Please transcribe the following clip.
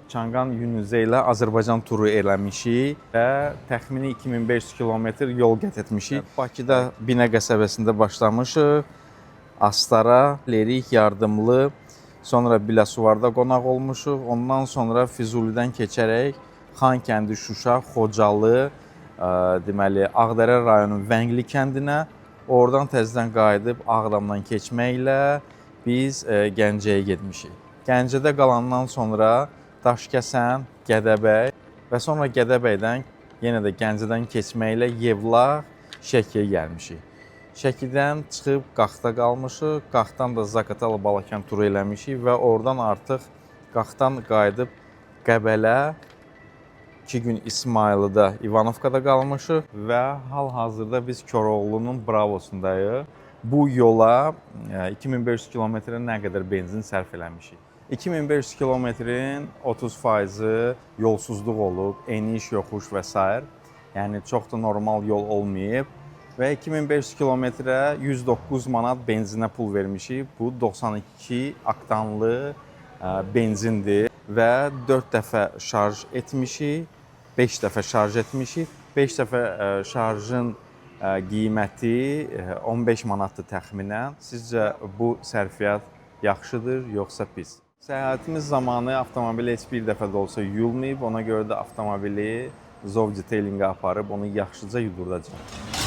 Çanqan Yunuzə ilə Azərbaycan turu eləmişik və təxmini 2500 kilometr yol qət etmişik. Bakıda Binə qəsəbəsində başlamışıq. Astara, Lerik, Yardımlı, sonra Biləsuvarda qonaq olmuşuq. Ondan sonra Füzulidən keçərək Xankəndi, Şuşa, Xocalı, deməli Ağdərə rayonunun Vəngli kəndinə, oradan təzədən qayıdıb Ağdamdan keçməklə biz Gəncəyə getmişik. Gəncədə qalandan sonra Daşkəsən, Gədəbəy və sonra Gədəbəydən yenə də Gəncədən keçməklə Yevlax, Şəkiyə gəlmişik. Şəkidən çıxıb Qaxda qalmışıq. Qaxdan da Zaqatala Balakən turu eləmişik və oradan artıq Qaxdan qayıdıb Qəbələ, 2 gün İsmayılıda, İvanovkada qalmışıq və hal-hazırda biz Koroğlunun Bravosundayıq. Bu yola 2500 kilometrə nə qədər benzin sərf eləmişik. 2500 kilometrin 30%-i yolsuzluq olub, eniş, yoxuş və s. Yəni çox da normal yol olmayıb və 2500 kilometrə 109 manat benzinə pul vermişik. Bu 92 oktanlı benzindir və 4 dəfə şarj etmişik, 5 dəfə şarj etmişik. 5 dəfə şarjın qiyməti 15 manatdır təxminən. Sizcə bu sərfiyyat yaxşıdır, yoxsa pis? Səyahətimiz zamanı avtomobili heç bir dəfə də olsa yuyulmayıb. Ona görə də avtomobili Zov Detailinqə aparıb onu yaxşıca yudurdacağıq.